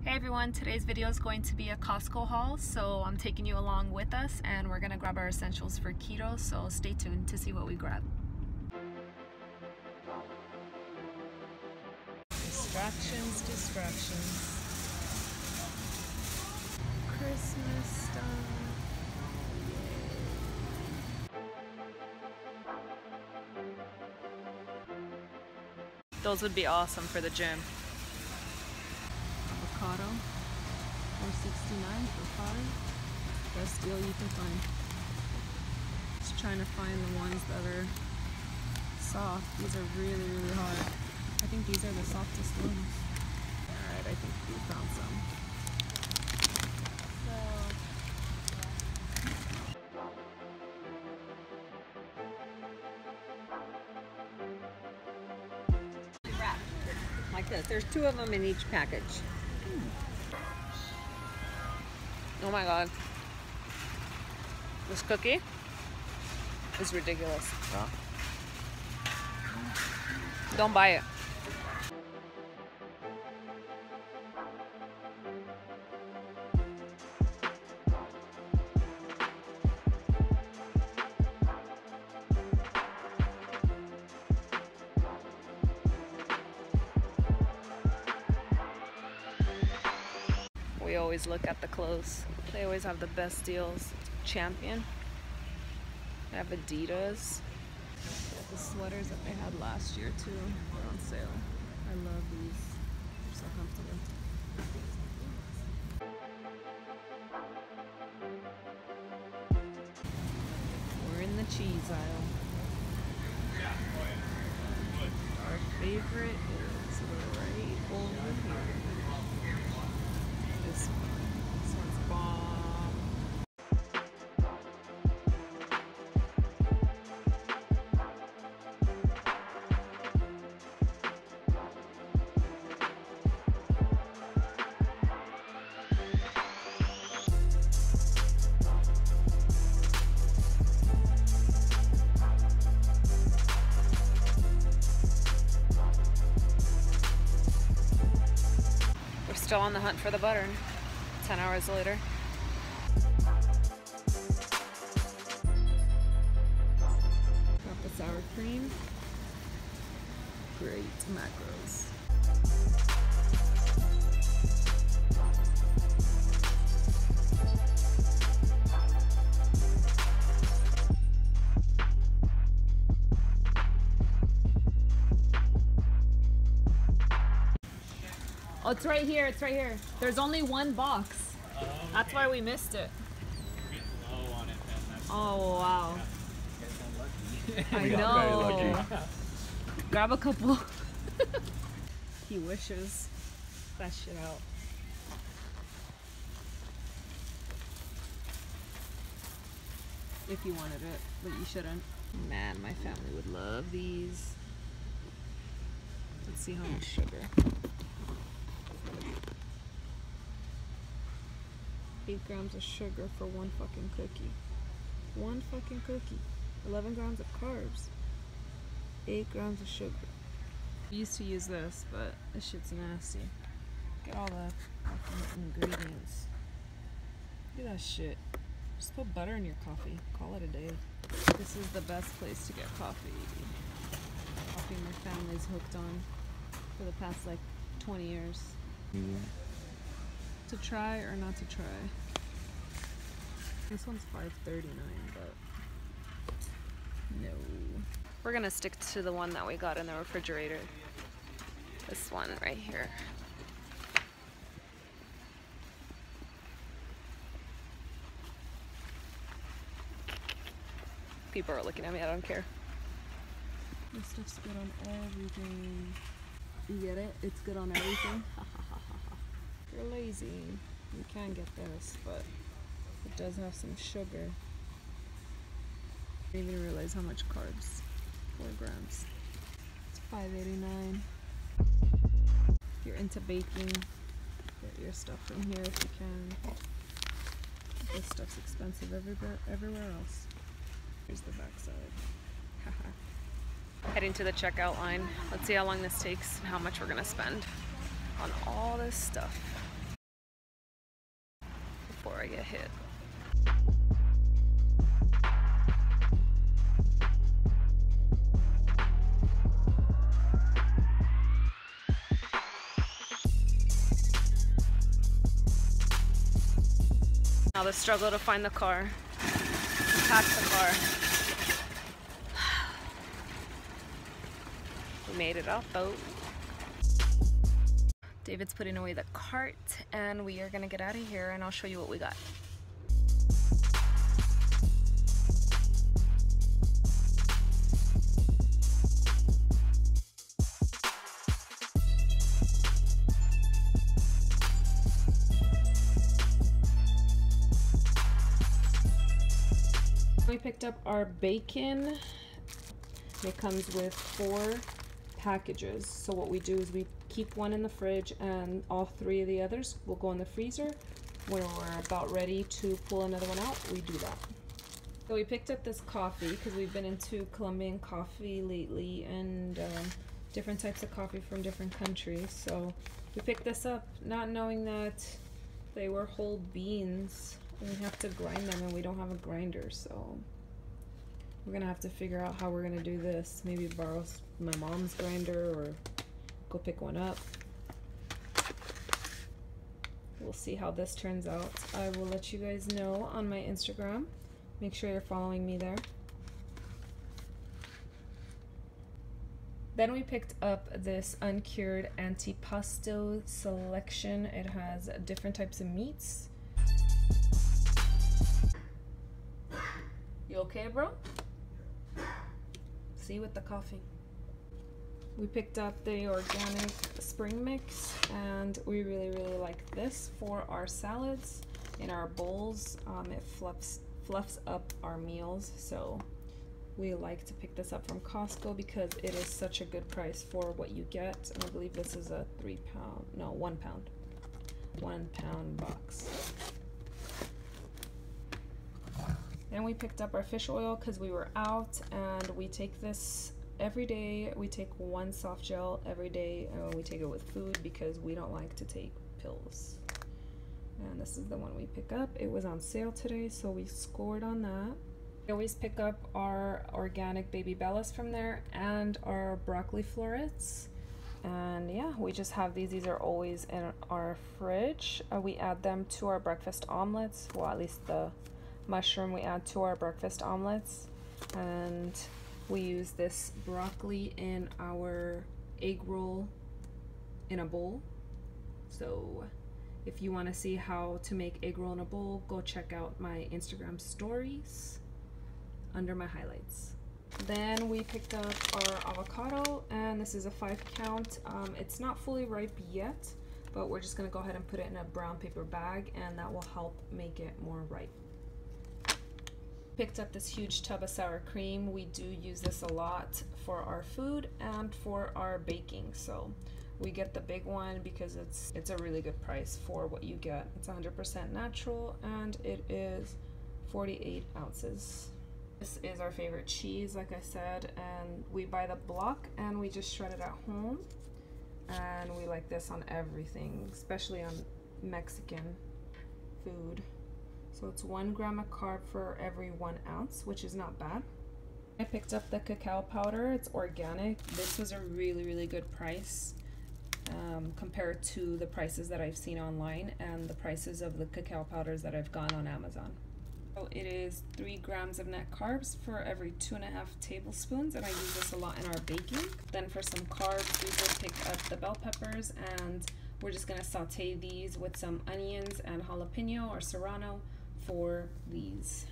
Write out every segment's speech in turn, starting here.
Hey everyone, today's video is going to be a Costco haul, so I'm taking you along with us and we're gonna grab our essentials for keto, so stay tuned to see what we grab. Distractions. Christmas stuff. Yay. Those would be awesome for the gym. Avocado, $4.69 for 5. Best deal you can find. Just trying to find the ones that are soft. These are really hard. I think these are the softest ones. Alright, I think we found some. Like this. There's 2 of them in each package. Oh my god. This cookie is ridiculous. Huh? Don't buy it. We always look at the clothes. They always have the best deals. Champion. They have Adidas. The sweaters that they had last year too are on sale. I love these. They're so comfortable. We're in the cheese aisle. Our favorite is right over here. This one's bomb. We're still on the hunt for the butter. 10 hours later. Got the sour cream. Great macros. Oh, it's right here, it's right here. There's only one box. Okay. That's why we missed it. Low on it, oh, wow. I got know. very lucky. Grab a couple. He wishes that shit out. If you wanted it, but you shouldn't. Man, my family would love these. Let's see how much sugar. 8 grams of sugar for one fucking cookie. One fucking cookie. 11 grams of carbs. 8 grams of sugar. I used to use this, but this shit's nasty. Get all the fucking ingredients. Look at that shit. Just put butter in your coffee. Call it a day. This is the best place to get coffee. Coffee my family's hooked on for the past like 20 years. Yeah. To try or not to try. This one's $5.39, but no. We're gonna stick to the one that we got in the refrigerator. This one right here. People are looking at me, I don't care. This stuff's good on everything. You get it? It's good on everything. If you're lazy, you can get this, but it does have some sugar. I didn't even realize how much carbs. 4 grams. It's $5.89. If you're into baking, get your stuff from here if you can. This stuff's expensive everywhere else. Here's the backside. Heading to the checkout line. Let's see how long this takes and how much we're gonna spend on all this stuff. before I get hit. Now the struggle to find the car. Pack the car. We made it up though. David's putting away the cart and we are gonna get out of here and I'll show you what we got. We picked up our bacon. It comes with 4 packages. So what we do is we keep one in the fridge and all 3 of the others will go in the freezer. When we're about ready to pull another one out, we do that. So we picked up this coffee because we've been into Colombian coffee lately and different types of coffee from different countries. So we picked this up not knowing that they were whole beans. And we have to grind them and we don't have a grinder, so we're gonna have to figure out how we're gonna do this. Maybe borrow my mom's grinder or go pick one up. We'll see how this turns out. I will let you guys know on my Instagram. Make sure you're following me there. Then we picked up this uncured antipasto selection. It has different types of meats. You okay, bro? See, with the coffee. We picked up the organic spring mix and we really like this for our salads in our bowls. It fluffs up our meals, so we like to pick this up from Costco because it is such a good price for what you get. And I believe this is a 1 pound box. And we picked up our fish oil because we were out, and we take this every day. We take 1 soft gel every day, and we take it with food because we don't like to take pills. And this is the one we pick up. It was on sale today, so we scored on that. We always pick up our organic baby bellas from there and our broccoli florets. And yeah, we just have these. These are always in our fridge. We add them to our breakfast omelets. Well, at least the mushroom we add to our breakfast omelets. And we use this broccoli in our egg roll in a bowl. So if you want to see how to make egg roll in a bowl, go check out my Instagram stories under my highlights. Then we picked up our avocado, and this is a 5 count. It's not fully ripe yet, but we're just gonna go ahead and put it in a brown paper bag, and that will help make it more ripe. Picked up this huge tub of sour cream. We do use this a lot for our food and for our baking, so we get the big one because it's a really good price for what you get. It's 100% natural and it is 48 ounces. This is our favorite cheese, like I said, and we buy the block and we just shred it at home, and we like this on everything, especially on Mexican food. So it's 1 gram of carb for every 1 ounce, which is not bad. I picked up the cacao powder. It's organic. This was a really good price compared to the prices that I've seen online and the prices of the cacao powders that I've gotten on Amazon. So it is 3 grams of net carbs for every 2.5 tablespoons, and I use this a lot in our baking. Then for some carbs, we will pick up the bell peppers, and we're just gonna saute these with some onions and jalapeno or serrano for these.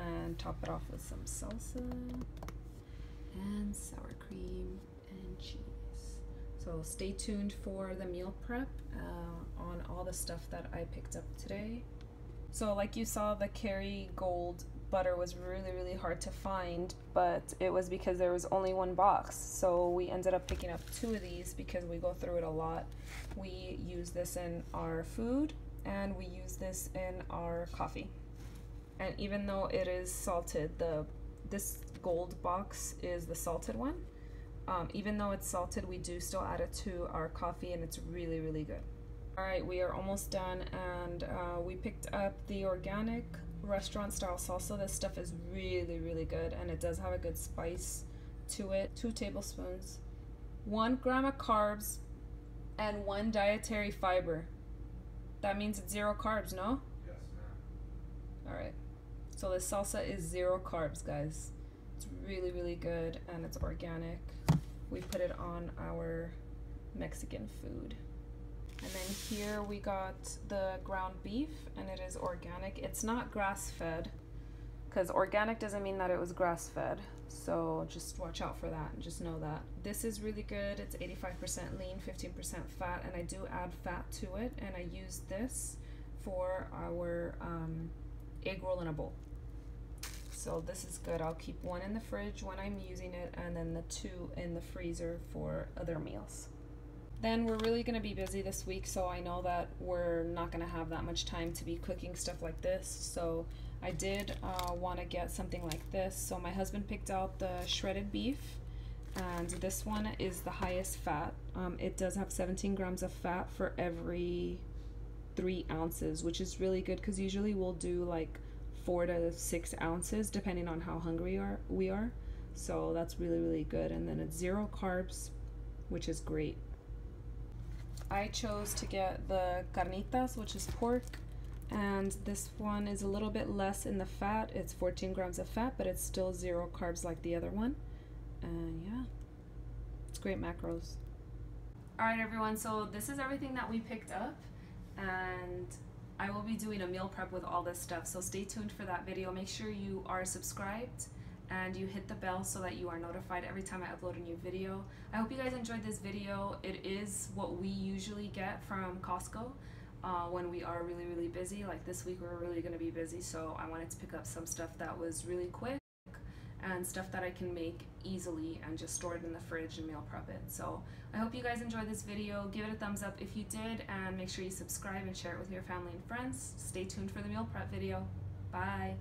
And top it off with some salsa and sour cream and cheese. So stay tuned for the meal prep on all the stuff that I picked up today. So like you saw, the Kerrygold butter was really hard to find, but it was because there was only 1 box. So we ended up picking up 2 of these because we go through it a lot. We use this in our food and we use this in our coffee. And even though it is salted, this gold box is the salted one. Even though it's salted, we do still add it to our coffee, and it's really good. Alright, we are almost done, and we picked up the organic restaurant style salsa. This stuff is really, really good, and it does have a good spice to it. 2 tablespoons, 1 gram of carbs, and 1 dietary fiber. That means it's 0 carbs, no? Yes, ma'am. Alright, so this salsa is 0 carbs, guys. It's really, really good, and it's organic. We put it on our Mexican food. And then here we got the ground beef, and it is organic. It's not grass-fed, because organic doesn't mean that it was grass-fed. So just watch out for that and just know that. This is really good. It's 85% lean, 15% fat, and I do add fat to it, and I use this for our egg roll in a bowl. So this is good. I'll keep 1 in the fridge when I'm using it, and then the 2 in the freezer for other meals. Then we're really going to be busy this week, so I know that we're not going to have that much time to be cooking stuff like this. So I did want to get something like this. So my husband picked out the shredded beef, and this one is the highest fat. It does have 17 grams of fat for every 3 ounces, which is really good, because usually we'll do like 4 to 6 ounces depending on how hungry we are. So that's really, really good. And then it's 0 carbs, which is great. I chose to get the carnitas, which is pork, and this one is a little bit less in the fat. It's 14 grams of fat, but it's still 0 carbs like the other one. And yeah, it's great macros. Alright everyone, so this is everything that we picked up, and I will be doing a meal prep with all this stuff, so stay tuned for that video. Make sure you are subscribed and you hit the bell so that you are notified every time I upload a new video. I hope you guys enjoyed this video. It is what we usually get from Costco when we are really, really busy. Like this week we're really going to be busy, so I wanted to pick up some stuff that was really quick and stuff that I can make easily and just store it in the fridge and meal prep it. So I hope you guys enjoyed this video. Give it a thumbs up if you did, and make sure you subscribe and share it with your family and friends. Stay tuned for the meal prep video. Bye.